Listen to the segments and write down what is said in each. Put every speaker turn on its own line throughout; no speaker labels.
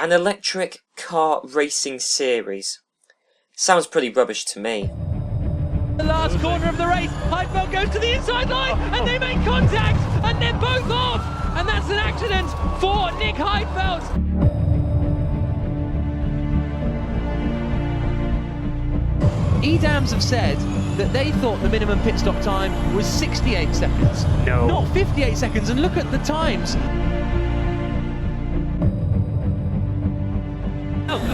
An electric car racing series. Sounds pretty rubbish to me.
The last corner of the race, Heidfeld goes to the inside line and they make contact and they're both off, and that's an accident for Nick Heidfeld. EDAMS have said that they thought the minimum pit stop time was 68 seconds.
No.
Not 58 seconds, and look at the times.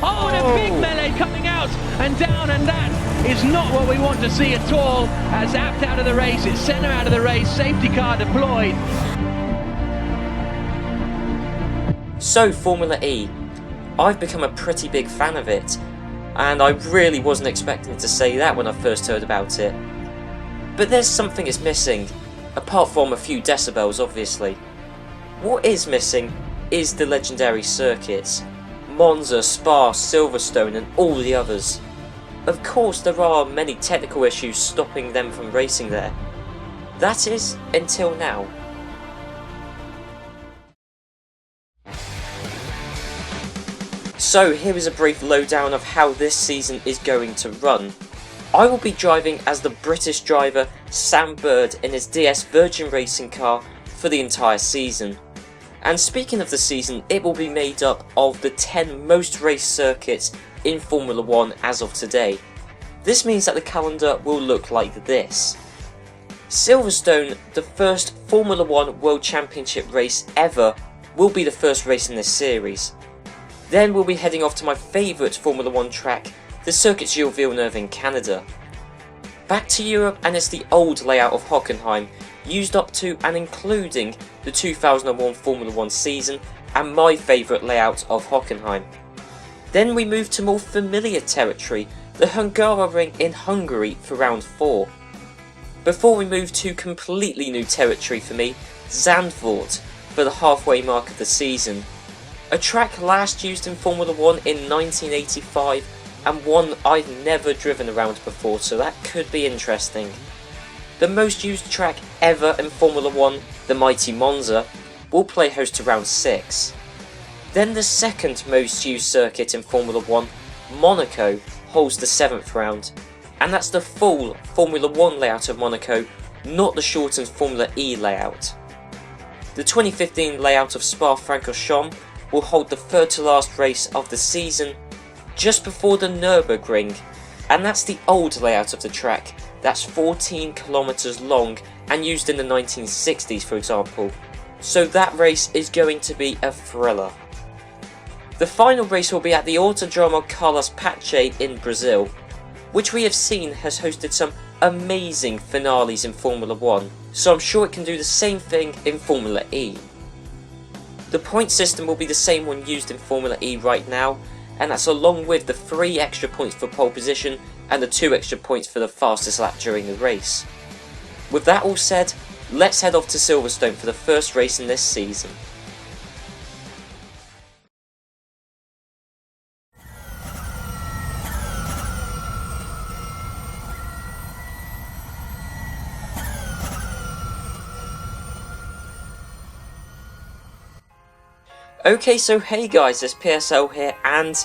Oh, and a big melee coming out and down, and that is not what we want to see at all. As Apt out of the race, it's Senna out of the race, safety car deployed.
So, Formula E. I've become a pretty big fan of it, and I really wasn't expecting to say that when I first heard about it. But there's something it's missing, apart from a few decibels obviously. What is missing is the legendary circuits. Monza, Spa, Silverstone and all the others. Of course there are many technical issues stopping them from racing there. That is, until now. So here is a brief lowdown of how this season is going to run. I will be driving as the British driver Sam Bird in his DS Virgin racing car for the entire season. And speaking of the season, it will be made up of the 10 most raced circuits in Formula 1 as of today. This means that the calendar will look like this. Silverstone, the first Formula 1 World Championship race ever, will be the first race in this series. Then we'll be heading off to my favourite Formula 1 track, the Circuit Gilles Villeneuve in Canada. Back to Europe, and it's the old layout of Hockenheim, used up to and including the 2001 Formula 1 season and my favourite layout of Hockenheim. Then we move to more familiar territory, the Hungaroring in Hungary for round 4. Before we move to completely new territory for me, Zandvoort for the halfway mark of the season. A track last used in Formula 1 in 1985 and one I've never driven around before, so that could be interesting. The most used track ever in Formula 1, the mighty Monza, will play host to round 6. Then the second most used circuit in Formula 1, Monaco, holds the 7th round, and that's the full Formula 1 layout of Monaco, not the shortened Formula E layout. The 2015 layout of Spa-Francorchamps will hold the third to last race of the season, just before the Nürburgring, and that's the old layout of the track. That's 14 kilometers long and used in the 1960s, for example. So that race is going to be a thriller. The final race will be at the Autódromo Carlos Pache in Brazil, which we have seen has hosted some amazing finales in Formula 1, so I'm sure it can do the same thing in Formula E. The point system will be the same one used in Formula E right now, and that's along with the 3 extra points for pole position and the 2 extra points for the fastest lap during the race. With that all said, let's head off to Silverstone for the first race in this season. Okay, so hey guys, it's PSL here, and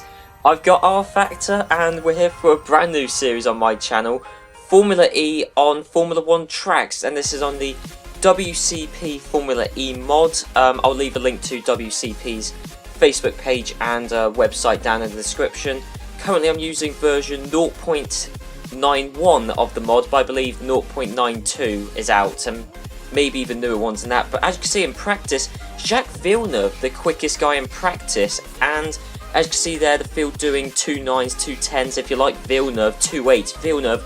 I've got rFactor, and we're here for a brand new series on my channel, Formula E on Formula 1 tracks, and this is on the WCP Formula E mod. I'll leave a link to WCP's Facebook page and website down in the description. Currently I'm using version 0.91 of the mod, but I believe 0.92 is out, and maybe even newer ones than that. But as you can see in practice, Jacques Villeneuve, the quickest guy in practice, and as you can see there, the field doing 2 9s, 2 10s. If you like Villeneuve, 2 8s. Villeneuve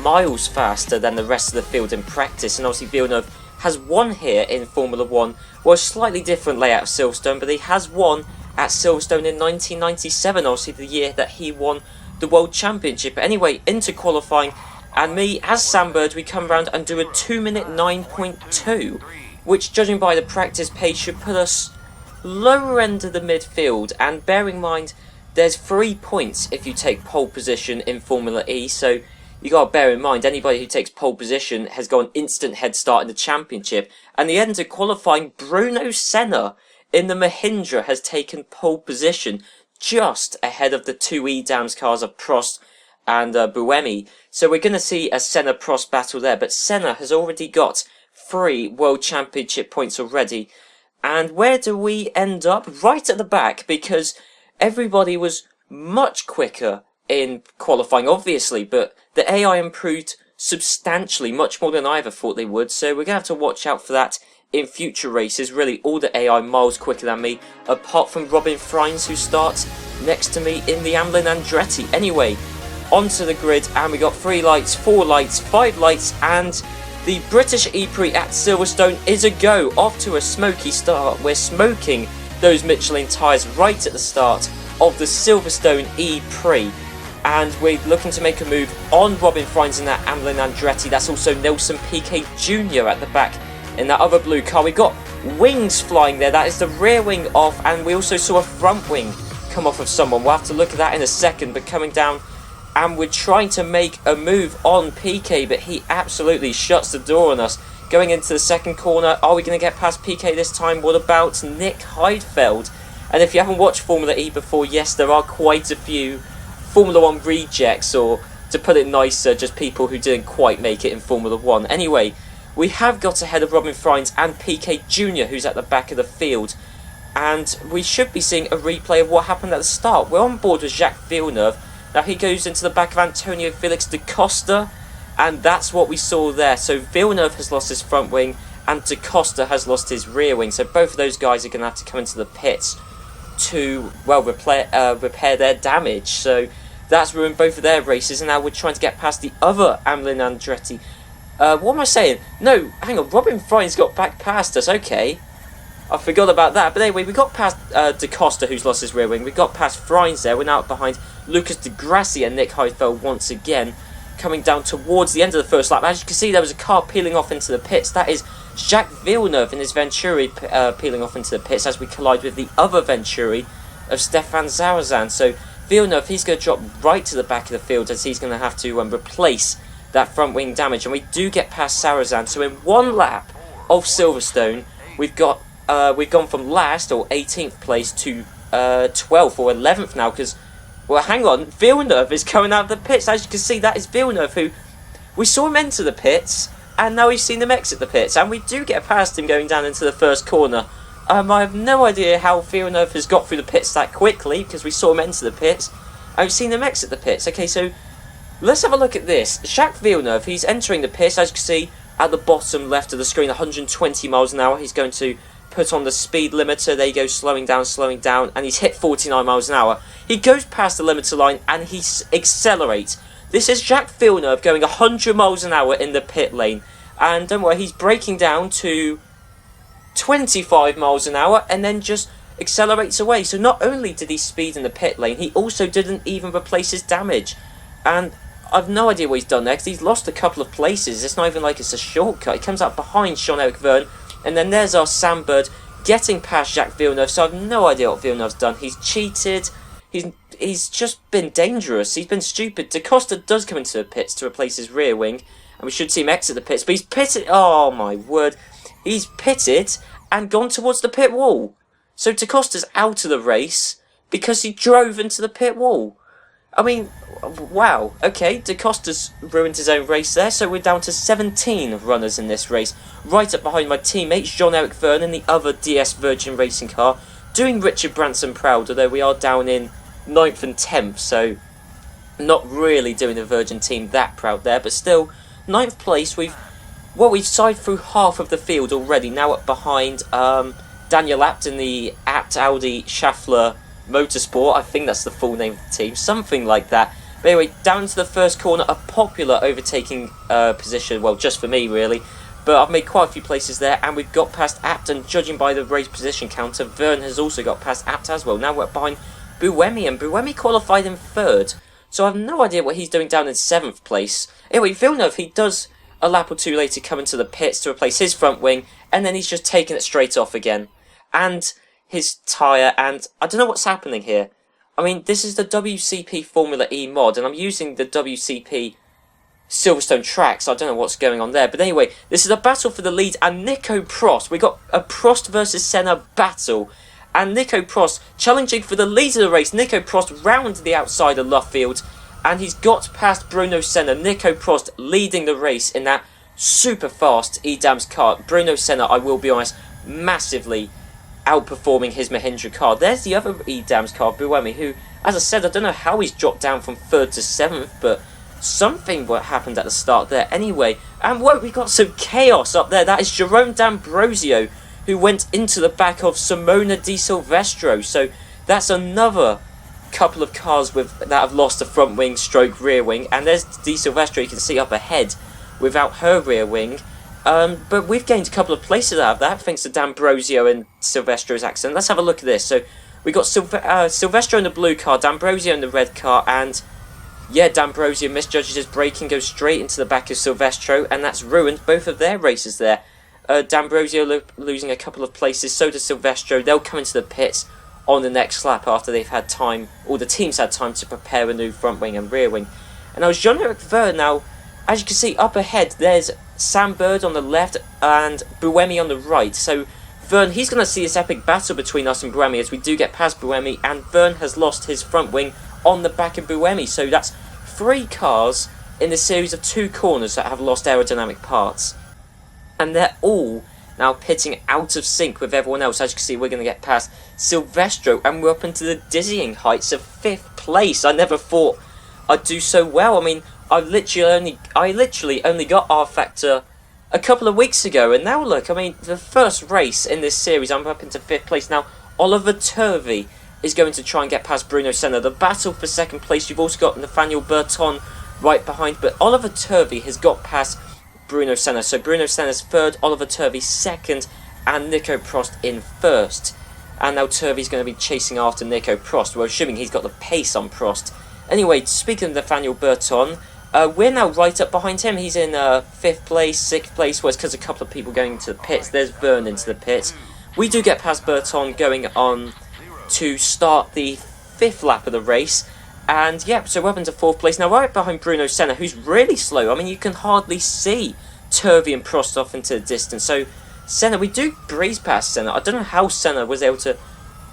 miles faster than the rest of the field in practice, and obviously Villeneuve has won here in Formula 1. Well, a slightly different layout of Silverstone, but he has won at Silverstone in 1997, obviously the year that he won the World Championship. Anyway, into qualifying, and me as Sam Bird, we come around and do a 2-minute 9.2, which, judging by the practice pace, should put us lower end of the midfield. And bear in mind, there's 3 points if you take pole position in Formula E, so you got to bear in mind, anybody who takes pole position has got an instant head start in the championship. And the end of qualifying, Bruno Senna in the Mahindra has taken pole position, just ahead of the two Edams cars of Prost and Buemi. So we're going to see a Senna-Prost battle there, but Senna has already got 3 World Championship points already. And where do we end up? Right at the back, because everybody was much quicker in qualifying, obviously, but the AI improved substantially, much more than I ever thought they would, so we're going to have to watch out for that in future races. Really, all the AI miles quicker than me, apart from Robin Freins, who starts next to me in the Amlin Andretti. Anyway, onto the grid, and we got 3 lights, 4 lights, 5 lights, and the British e-prix at Silverstone is a go, off to a smoky start. We're smoking those Michelin tyres right at the start of the Silverstone e-prix. And we're looking to make a move on Robin Freins in that Amlin Andretti. That's also Nelson Piquet Jr. at the back in that other blue car. We've got wings flying there. That is the rear wing off, and we also saw a front wing come off of someone. We'll have to look at that in a second, but coming down, and we're trying to make a move on Piquet, but he absolutely shuts the door on us. Going into the second corner, are we going to get past Piquet this time? What about Nick Heidfeld? And if you haven't watched Formula E before, yes, there are quite a few Formula 1 rejects, or to put it nicer, just people who didn't quite make it in Formula 1. Anyway, we have got ahead of Robin Freins and Piquet Jr., who's at the back of the field, and we should be seeing a replay of what happened at the start. We're on board with Jacques Villeneuve. Now he goes into the back of Antonio Felix da Costa, and that's what we saw there. So Villeneuve has lost his front wing, and da Costa has lost his rear wing, so both of those guys are going to have to come into the pits to, well, repair their damage. So that's ruined both of their races, and now we're trying to get past the other Amlin Andretti. What am I saying? No, hang on, Robin Freins got back past us, okay. I forgot about that, but anyway, we got past da Costa, who's lost his rear wing. We got past Freins there. We're now behind Lucas Di Grassi and Nick Heidfeld once again, coming down towards the end of the first lap. As you can see, there was a car peeling off into the pits. That is Jacques Villeneuve in his Venturi peeling off into the pits as we collide with the other Venturi of Stefan Zarazan. So Villeneuve, he's going to drop right to the back of the field, as he's going to have to replace that front wing damage. And we do get past Zarazan. So in one lap of Silverstone, we've gone from last, or 18th place, to 12th or 11th now, because, well, hang on, Villeneuve is coming out of the pits. As you can see, that is Villeneuve, who we saw him enter the pits, and now we've seen him exit the pits, and we do get past him going down into the first corner. I have no idea how Villeneuve has got through the pits that quickly, because we saw him enter the pits, and we've seen him exit the pits. Okay, so let's have a look at this. Jacques Villeneuve, he's entering the pits, as you can see, at the bottom left of the screen, 120 miles an hour. He's going to put on the speed limiter. There you go, slowing down, and he's hit 49 miles an hour. He goes past the limiter line, and he accelerates. This is Jacques Villeneuve going 100 miles an hour in the pit lane. And don't worry, he's braking down to 25 miles an hour and then just accelerates away. So not only did he speed in the pit lane, he also didn't even replace his damage. And I've no idea what he's done there, because he's lost a couple of places. It's not even like it's a shortcut. He comes up behind Jean-Eric Vergne, and then there's our Sam Bird getting past Jacques Villeneuve. So I've no idea what Villeneuve's done. He's cheated. He's just been dangerous. He's been stupid. Da Costa does come into the pits to replace his rear wing, and we should see him exit the pits. But he's pitted. Oh my word! He's pitted and gone towards the pit wall. So Da Costa's out of the race because he drove into the pit wall. I mean, wow. Okay, Da Costa's ruined his own race there. So we're down to 17 runners in this race, right up behind my teammates Jean-Eric Vergne in the other DS Virgin Racing car, doing Richard Branson proud. Although we are down in 9th and 10th, so not really doing the Virgin team that proud there, but still 9th place. We've side through half of the field already, now up behind Daniel Abt in the Abt Audi Schaeffler Motorsport. I think that's the full name of the team, something like that. But anyway, down to the first corner, a popular overtaking position, well, just for me really, but I've made quite a few places there, and we've got past Abt, and judging by the race position counter, Vergne has also got past Abt as well. Now we're behind Buemi, and Buemi qualified in 3rd, so I have no idea what he's doing down in 7th place. Anyway, Villeneuve, he does a lap or two later come into the pits to replace his front wing, and then he's just taking it straight off again. And his tyre, and I don't know what's happening here. I mean, this is the WCP Formula E mod, and I'm using the WCP Silverstone track, so I don't know what's going on there. But anyway, this is a battle for the lead, and Nico Prost. We got a Prost versus Senna battle, and Nico Prost challenging for the lead of the race. Nico Prost round the outside of Luffield, and he's got past Bruno Senna. Nico Prost leading the race in that super fast E-Dams car. Bruno Senna, I will be honest, massively outperforming his Mahindra car. There's the other E-Dams car, Buemi, who, as I said, I don't know how he's dropped down from 3rd to 7th, but something what happened at the start there. Anyway, and whoa, we got some chaos up there. That is Jerome D'Ambrosio, who went into the back of Simona Di Silvestro. So that's another couple of cars that have lost a front wing stroke rear wing. And there's Di Silvestro, you can see up ahead without her rear wing. But we've gained a couple of places out of that thanks to D'Ambrosio and Silvestro's accident. Let's have a look at this. So we got Silvestro in the blue car, D'Ambrosio in the red car, and yeah, D'Ambrosio misjudges his braking, goes straight into the back of Silvestro, and that's ruined both of their races there. D'Ambrosio losing a couple of places, so does Silvestro. They'll come into the pits on the next lap after they've had time, or the team's had time to prepare a new front wing and rear wing. And now Jean-Eric Vergne, now, as you can see up ahead, there's Sam Bird on the left and Buemi on the right. So Vergne, he's going to see this epic battle between us and Buemi as we do get past Buemi, and Vergne has lost his front wing on the back of Buemi. So that's 3 cars in the series of 2 corners that have lost aerodynamic parts. And they're all now pitting out of sync with everyone else. As you can see, we're going to get past Silvestro, and we're up into the dizzying heights of 5th place. I never thought I'd do so well. I mean, I literally only got rFactor a couple of weeks ago, and now look, I mean, the first race in this series, I'm up into 5th place. Now, Oliver Turvey is going to try and get past Bruno Senna. The battle for 2nd place, you've also got Nathaniel Berton right behind, but Oliver Turvey has got past Bruno Senna. So Bruno Senna's 3rd, Oliver Turvey 2nd, and Nico Prost in 1st. And now Turvey's going to be chasing after Nico Prost. We're assuming he's got the pace on Prost. Anyway, speaking of Nathaniel Berton, we're now right up behind him. He's in 5th place, 6th place. Well, it's because a couple of people going into the pits. There's Vergne into the pits. We do get past Berton going on to start the 5th lap of the race. And yeah, so we're up into 4th place. Now, right behind Bruno Senna, who's really slow. I mean, you can hardly see Turvey and Prost off into the distance. So Senna, we do breeze past Senna. I don't know how Senna was able to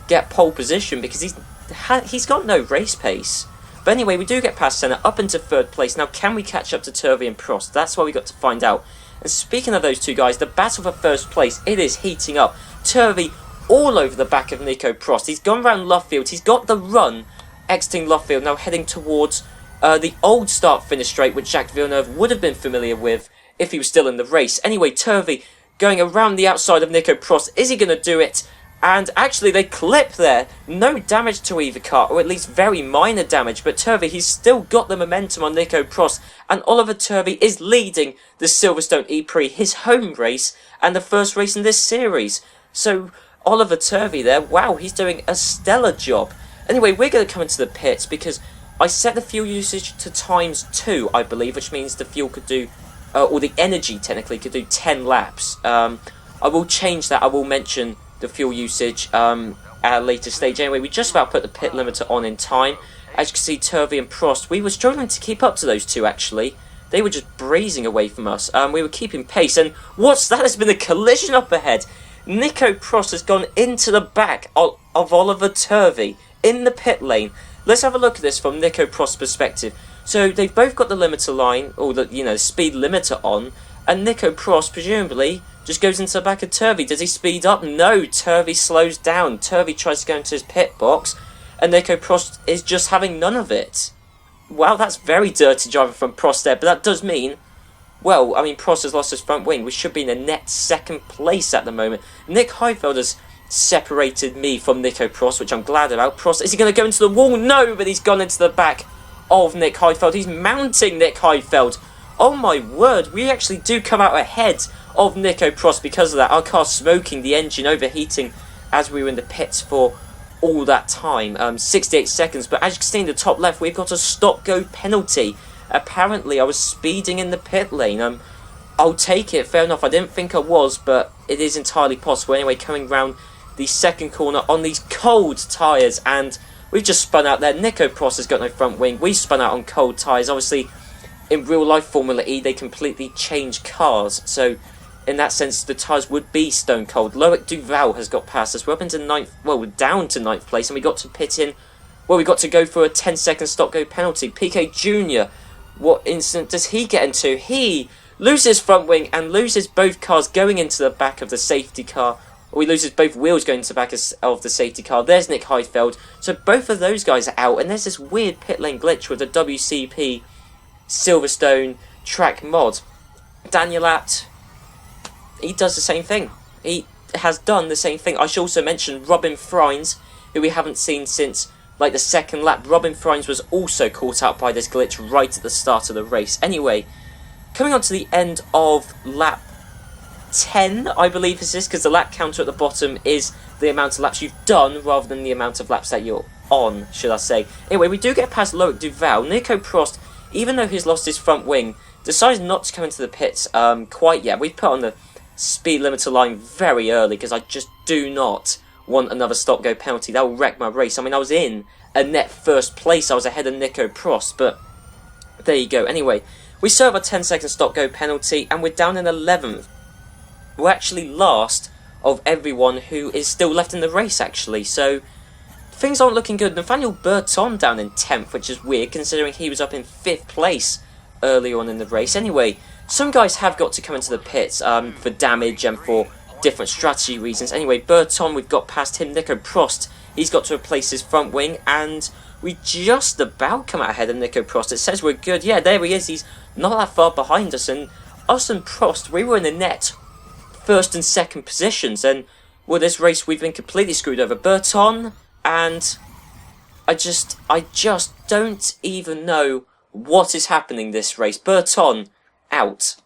get pole position because he's got no race pace. But anyway, we do get past Senna, up into 3rd place. Now, can we catch up to Turvey and Prost? That's what we got to find out. And speaking of those two guys, the battle for 1st place, it is heating up. Turvey all over the back of Nico Prost. He's gone round Luffield. He's got the run exiting Luffield, now heading towards the old start-finish straight, which Jacques Villeneuve would have been familiar with if he was still in the race. Anyway, Turvey going around the outside of Nico Prost. Is he going to do it? And actually, they clip there. No damage to either car, or at least very minor damage. But Turvey, he's still got the momentum on Nico Prost. And Oliver Turvey is leading the Silverstone e-prix, his home race, and the first race in this series. So, Oliver Turvey there, wow, he's doing a stellar job. Anyway, we're going to come into the pits because I set the fuel usage to × 2, I believe, which means the fuel could do, or the energy technically could do 10 laps. I will change that. I will mention the fuel usage at a later stage. Anyway, we just about put the pit limiter on in time. As you can see, Turvey and Prost, we were struggling to keep up to those two, actually. They were just breezing away from us. We were keeping pace, and what's that? There's been a collision up ahead. Nico Prost has gone into the back of Oliver Turvey in the pit lane. Let's have a look at this from Nico Prost's perspective. So they've both got the limiter line, or the speed limiter on, and Nico Prost presumably just goes into the back of Turvey. Does he speed up? No, Turvey slows down. Turvey tries to go into his pit box, and Nico Prost is just having none of it. Wow, that's very dirty driving from Prost there, but that does mean, well, I mean, Prost has lost his front wing. We should be in a net 2nd place at the moment. Nick Heidfeld has separated me from Nico Prost, which I'm glad about. Prost, is he going to go into the wall? No, but he's gone into the back of Nick Heidfeld. He's mounting Nick Heidfeld. Oh my word, we actually do come out ahead of Nico Prost because of that. Our car smoking, the engine overheating as we were in the pits for all that time. 68 seconds, but as you can see in the top left, we've got a stop-go penalty. Apparently, I was speeding in the pit lane. I'll take it, fair enough. I didn't think I was, but it is entirely possible. Anyway, coming round the 2nd corner on these cold tyres, and we've just spun out there. Nico Prost has got no front wing. We spun out on cold tyres. Obviously, in real life Formula E, they completely change cars. So in that sense, the tyres would be stone cold. Loic Duval has got past us. We're up into ninth. Well, we're down to 9th place, and we got to pit in. Well, we got to go for a 10-second stop-go penalty. PK Jr., what incident does he get into? He loses front wing and loses both cars going into the back of the safety car. Or he loses both wheels going into the back of the safety car. There's Nick Heidfeld. So both of those guys are out. And there's this weird pit lane glitch with the WCP Silverstone track mod. Daniel Abt, he does the same thing. He has done the same thing. I should also mention Robin Freins, who we haven't seen since like the second lap. Robin Freins was also caught out by this glitch right at the start of the race. Anyway, coming on to the end of lap 10, I believe is this, because the lap counter at the bottom is the amount of laps you've done rather than the amount of laps that you're on, should I say. Anyway, we do get past Loic Duval. Nico Prost, even though he's lost his front wing, decides not to come into the pits quite yet. We've put on the speed limiter line very early because I just do not want another stop-go penalty. That will wreck my race. I mean, I was in a net first place. I was ahead of Nico Prost, but there you go. Anyway, we serve a 10-second stop-go penalty, and we're down in 11th. We're actually last of everyone who is still left in the race, actually. So things aren't looking good. Nathaniel Burton down in 10th, which is weird considering he was up in 5th place early on in the race. Anyway, some guys have got to come into the pits for damage and for different strategy reasons. Anyway, Burton, we've got past him. Nico Prost, he's got to replace his front wing, and we just about come out ahead of Nico Prost. It says we're good. Yeah, there he is. He's not that far behind us, and us and Prost, we were in the net first and second positions, and well, this race we've been completely screwed over. Burton, and I just don't even know what is happening this race. Burton out,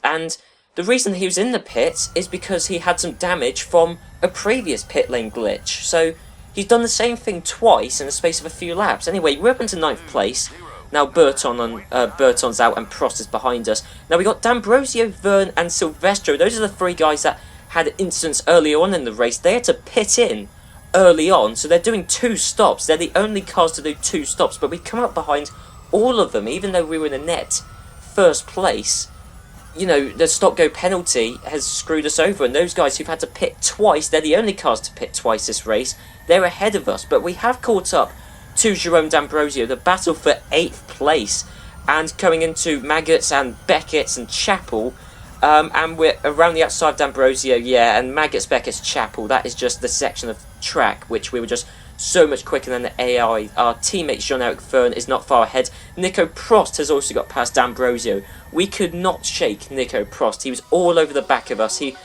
and the reason he was in the pit is because he had some damage from a previous pit lane glitch. So he's done the same thing twice in the space of a few laps. Anyway, we're up into 9th place. Now Burton's out and Prost is behind us. Now we got D'Ambrosio, Verne and Silvestro. Those are the three guys that had incidents early on in the race. They had to pit in early on, so they're doing 2 stops. They're the only cars to do 2 stops, but we come up behind all of them, even though we were in the net first place. You know, the stop-go penalty has screwed us over, and those guys who've had to pit twice, they're the only cars to pit twice this race. They're ahead of us, but we have caught up to Jerome D'Ambrosio. The battle for 8th place, and coming into Maggots and Beckett's and Chapel, and we're around the outside of D'Ambrosio, yeah, and Maggots, Beckett's, Chapel. That is just the section of track which we were just so much quicker than the AI. Our teammate Jean-Eric Verne is not far ahead. Nico Prost has also got past D'Ambrosio. We could not shake Nico Prost. He was all over the back of us. He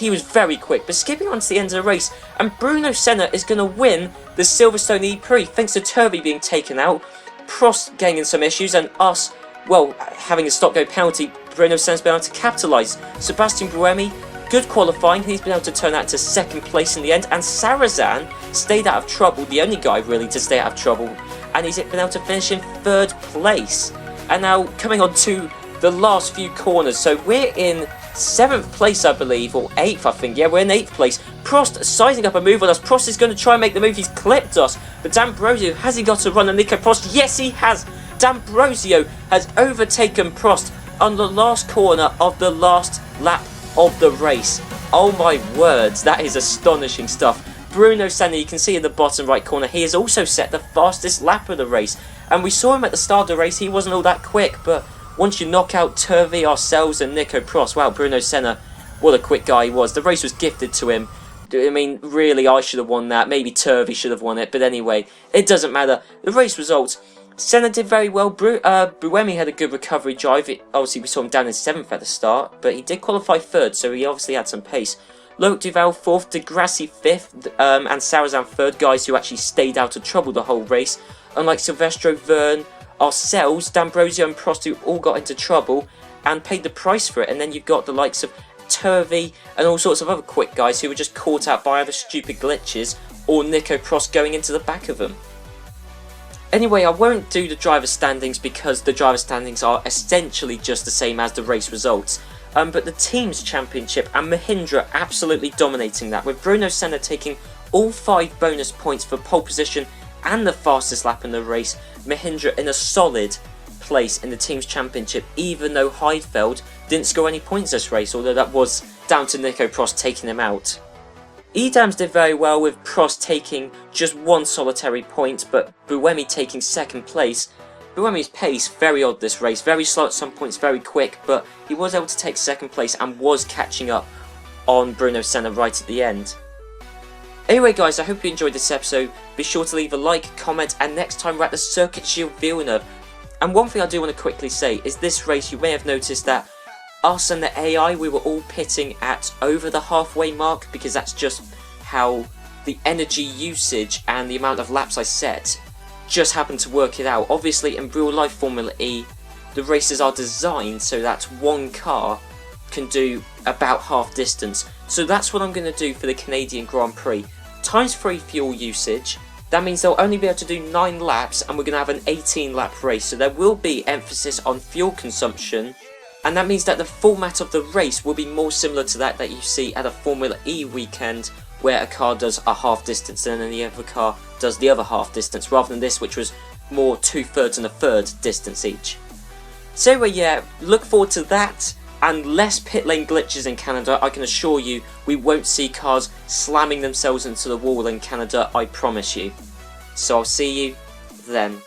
was very quick, but skipping on to the end of the race, and Bruno Senna is going to win the Silverstone e-prix thanks to Turvey being taken out, Prost getting some issues, and us, well, having a stop-go penalty. Bruno Senna's been able to capitalise. Sebastian Buemi, good qualifying. He's been able to turn that to 2nd place in the end, and Sarrazin stayed out of trouble, the only guy really to stay out of trouble, and he's been able to finish in 3rd place. And now coming on to the last few corners, so we're in 7th place, I believe, or 8th, I think. Yeah, we're in 8th place. Prost sizing up a move on us. Prost is going to try and make the move. He's clipped us. But D'Ambrosio, has he got to run on Nico Prost? Yes, he has. D'Ambrosio has overtaken Prost on the last corner of the last lap of the race. Oh my words, that is astonishing stuff. Bruno Senna, you can see in the bottom right corner, he has also set the fastest lap of the race. And we saw him at the start of the race. He wasn't all that quick, but once you knock out Turvey, ourselves, and Nico Prost, wow, Bruno Senna, what a quick guy he was. The race was gifted to him. I mean, really, I should have won that. Maybe Turvey should have won it. But anyway, it doesn't matter. The race results, Senna did very well. Buemi had a good recovery drive. Obviously, we saw him down in 7th at the start, but he did qualify 3rd, so he obviously had some pace. Loic Duval 4th, Degrassi 5th, and Sarrazin 3rd, guys who actually stayed out of trouble the whole race. Unlike Silvestro, Verne, ourselves, D'Ambrosio and Prost, who all got into trouble and paid the price for it. And then you've got the likes of Turvey and all sorts of other quick guys who were just caught out by either stupid glitches or Nico Prost going into the back of them. Anyway, I won't do the driver standings because the driver standings are essentially just the same as the race results. But the team's championship and Mahindra absolutely dominating that, with Bruno Senna taking all 5 bonus points for pole position and the fastest lap in the race. Mahindra in a solid place in the team's championship, even though Heidfeld didn't score any points this race, although that was down to Nico Prost taking him out. Edams did very well, with Prost taking just one solitary point, but Buemi taking second place. Buemi's pace, very odd this race, very slow at some points, very quick, but he was able to take second place and was catching up on Bruno Senna right at the end. Anyway guys, I hope you enjoyed this episode. Be sure to leave a like, comment, and next time we're at the Circuit Shield Villeneuve. And one thing I do want to quickly say is this race, you may have noticed that us and the AI, we were all pitting at over the halfway mark, because that's just how the energy usage and the amount of laps I set just happened to work it out. Obviously in real life Formula E, the races are designed so that one car can do about half distance. So that's what I'm going to do for the Canadian Grand Prix. Times 3 fuel usage. That means they'll only be able to do 9 laps, and we're going to have an 18 lap race. So there will be emphasis on fuel consumption. And that means that the format of the race will be more similar to that you see at a Formula E weekend, where a car does a half distance and then the other car does the other half distance, rather than this, which was more 2/3 and a third distance each. So anyway, yeah, look forward to that, and less pit lane glitches in Canada. I can assure you we won't see cars slamming themselves into the wall in Canada, I promise you. So I'll see you then.